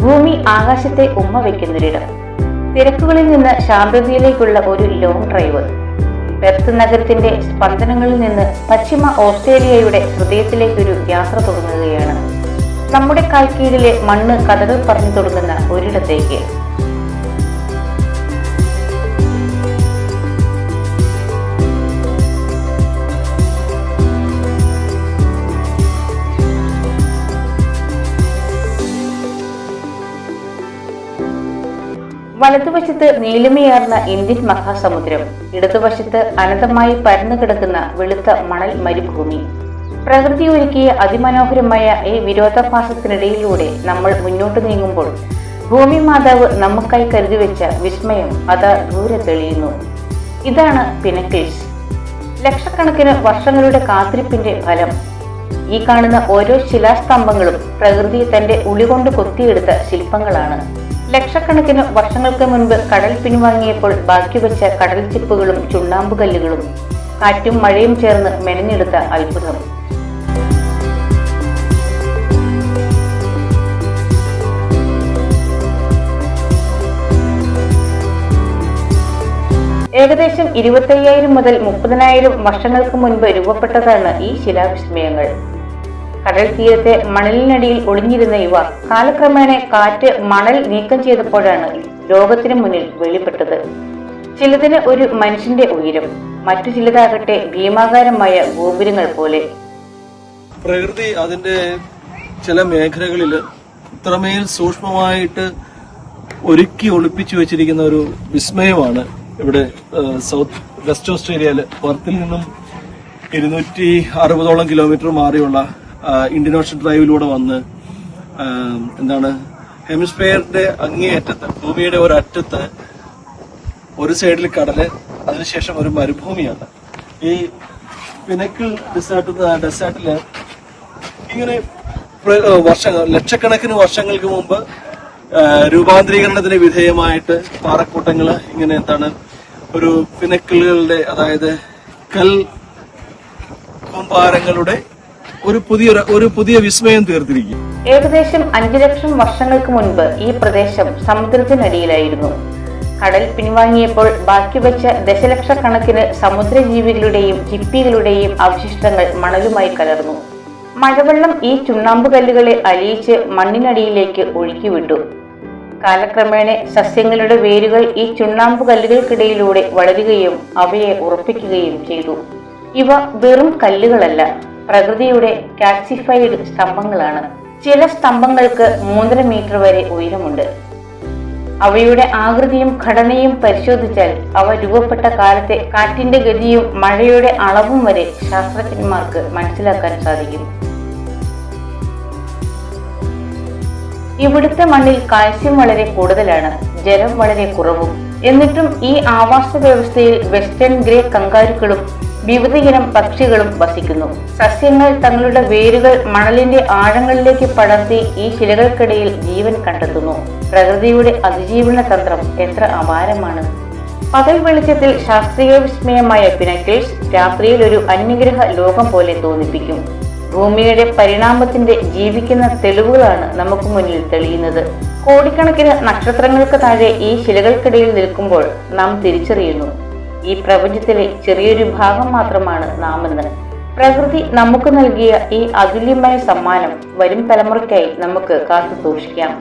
ഭൂമി ആകാശത്തെ ഉമ്മ വയ്ക്കുന്നൊരിടം. തിരക്കുകളിൽ നിന്ന് ശാന്തതയിലേക്കുള്ള ഒരു ലോങ് ഡ്രൈവ്. പെർത്ത് നഗരത്തിന്റെ സ്പന്ദനങ്ങളിൽ നിന്ന് പശ്ചിമ ഓസ്ട്രേലിയയുടെ ഹൃദയത്തിലേക്കൊരു യാത്ര തുടങ്ങുകയാണ്. നമ്മുടെ കാൽക്കീഴിലെ മണ്ണ് കഥകൾ പറഞ്ഞു തുടങ്ങുന്ന ഒരിടത്തേക്ക്. വലതുവശത്ത് നീലിമയാർന്ന ഇന്ത്യൻ മഹാസമുദ്രം, ഇടതുവശത്ത് അനന്തമായി പരന്നു കിടക്കുന്ന വെളുത്ത മണൽ മരുഭൂമി. പ്രകൃതി ഒരുക്കിയ അതിമനോഹരമായ ഈ വിരോധാഭാസത്തിനിടയിലൂടെ നമ്മൾ മുന്നോട്ട് നീങ്ങുമ്പോൾ ഭൂമി മാതാവ് നമുക്കായി കരുതി വെച്ച വിസ്മയം അതാ ദൂരെ തെളിയുന്നു. ഇതാണ് പിനക്കിൾസ്. ലക്ഷക്കണക്കിന് വർഷങ്ങളുടെ കാത്തിരിപ്പിന്റെ ഫലം. ഈ കാണുന്ന ഓരോ ശിലാസ്തംഭങ്ങളും പ്രകൃതി തന്റെ ഉളികൊണ്ട് കൊത്തിയെടുത്ത ശില്പങ്ങളാണ്. ലക്ഷക്കണക്കിന് വർഷങ്ങൾക്ക് മുൻപ് കടൽ പിൻവാങ്ങിയപ്പോൾ ബാക്കി വെച്ച കടൽ ചിപ്പുകളും ചുണ്ണാമ്പുകല്ലുകളും കാറ്റും മഴയും ചേർന്ന് മെനഞ്ഞെടുത്ത അത്ഭുതം. ഏകദേശം 25,000 മുതൽ 30,000 വർഷങ്ങൾക്ക് മുൻപ് രൂപപ്പെട്ടതാണ് ഈ ശിലാവിസ്മയങ്ങൾ. കടൽ തീരത്തെ മണലിനടിയിൽ ഒളിഞ്ഞിരുന്ന ഇവ കാലക്രമേണ കാറ്റ് മണൽ നീക്കം ചെയ്തപ്പോഴാണ് ലോകത്തിന് മുന്നിൽ വെളിപ്പെട്ടത്. ചിലതിന് ഒരു മനുഷ്യന്റെ ഉയരം, മറ്റു ചിലതാകട്ടെ ഭീമാകാരമായ ഗോപുരങ്ങൾ പോലെ. പ്രകൃതി അതിന്റെ ചില മേഖലകളിൽ ഇത്രമേൽ സൂക്ഷ്മമായിട്ട് ഒരുക്കി ഒളിപ്പിച്ചു വെച്ചിരിക്കുന്ന ഒരു വിസ്മയമാണ് ഇവിടെ സൗത്ത് വെസ്റ്റ് ഓസ്ട്രേലിയയില് പെർത്തിൽ നിന്നും 260ഓളം കിലോമീറ്റർ മാറിയുള്ള ഇന്ത്യൻ ഓഷൻ ഡ്രൈവിലൂടെ വന്ന് ഹെമിസ്ഫിയറിന്റെ അങ്ങേയറ്റത്ത്, ഭൂമിയുടെ ഒരറ്റത്ത് ഒരു സൈഡിൽ കടല്, അതിനുശേഷം ഒരു മരുഭൂമിയാണ്. ഈ പിനക്കിൾ ഡെസേർട്ടില് ഇങ്ങനെ ലക്ഷക്കണക്കിന് വർഷങ്ങൾക്ക് മുമ്പ് രൂപാന്തരീകരണത്തിന് വിധേയമായിട്ട് പാറക്കൂട്ടങ്ങള് ഇങ്ങനെ ഒരു പിനക്കിളുകളുടെ, അതായത് കൽ കൂമ്പാരങ്ങളുടെ ഒരു പുതിയ വിസ്മയം തീർത്തിരിക്കും. ഏകദേശം 5 ലക്ഷം വർഷങ്ങൾക്ക് മുൻപ് ഈ പ്രദേശം സമുദ്രത്തിനടിയിലായിരുന്നു. കടൽ പിൻവാങ്ങിയപ്പോൾ ബാക്കി വെച്ച ദശലക്ഷക്കണക്കിന് സമുദ്രജീവികളുടെയും ചിപ്പികളുടെയും അവശിഷ്ടങ്ങൾ മണലുമായി കലർന്നു. മഴവെള്ളം ഈ ചുണ്ണാമ്പുകല്ലുകളെ അലിയിച്ച് മണ്ണിനടിയിലേക്ക് ഒഴുക്കിവിട്ടു. കാലക്രമേണ സസ്യങ്ങളുടെ വേരുകൾ ഈ ചുണ്ണാമ്പുകല്ലുകൾക്കിടയിലൂടെ വളരുകയും അവയെ ഉറപ്പിക്കുകയും ചെയ്തു. ഇവ വെറും കല്ലുകളല്ല, പ്രകൃതിയുടെ കാൽസിഫൈഡ് സ്തംഭങ്ങളാണ്. ചില സ്തംഭങ്ങൾക്ക് 3.5 മീറ്റർ വരെ ഉയരമുണ്ട്. അവയുടെ ആകൃതിയും ഘടനയും പരിശോധിച്ചാൽ അവ രൂപപ്പെട്ട കാലത്തെ കാറ്റിന്റെ ഗതിയും മഴയുടെ അളവും വരെ ശാസ്ത്രജ്ഞന്മാർക്ക് മനസ്സിലാക്കാൻ സാധിക്കും. ഇവിടുത്തെ മണ്ണിൽ കാൽസ്യം വളരെ കൂടുതലാണ്, ജലം വളരെ കുറവും. എന്നിട്ടും ഈ ആവാസ വ്യവസ്ഥയിൽ വെസ്റ്റേൺ ഗ്രേ കങ്കാരുക്കളും വിവിധയിനം പക്ഷികളും വസിക്കുന്നു. സസ്യങ്ങൾ തങ്ങളുടെ വേരുകൾ മണലിന്റെ ആഴങ്ങളിലേക്ക് പടർത്തി ഈ ശിലകൾക്കിടയിൽ ജീവൻ കണ്ടെത്തുന്നു. പ്രകൃതിയുടെ അതിജീവന തന്ത്രം എത്ര അപാരമാണ്! പകൽ വെളിച്ചത്തിൽ ശാസ്ത്രീയ വിസ്മയമായ പിനക്കിൾസ് രാത്രിയിൽ ഒരു അന്യഗ്രഹ ലോകം പോലെ തോന്നിപ്പിക്കും. ഭൂമിയുടെ പരിണാമത്തിന്റെ ജീവിക്കുന്ന തെളിവുകളാണ് നമുക്ക് മുന്നിൽ തെളിയുന്നത്. കോടിക്കണക്കിന് നക്ഷത്രങ്ങൾക്ക് താഴെ ഈ ശിലകൾക്കിടയിൽ നിൽക്കുമ്പോൾ നാം തിരിച്ചറിയുന്നു, ഈ പ്രപഞ്ചത്തിലെ ചെറിയൊരു ഭാഗം മാത്രമാണ് നാമെന്ന്. പ്രകൃതി നമുക്ക് നൽകിയ ഈ അതുല്യമായ സമ്മാനം വരും തലമുറയ്ക്കായി നമുക്ക് കാത്തു സൂക്ഷിക്കാം.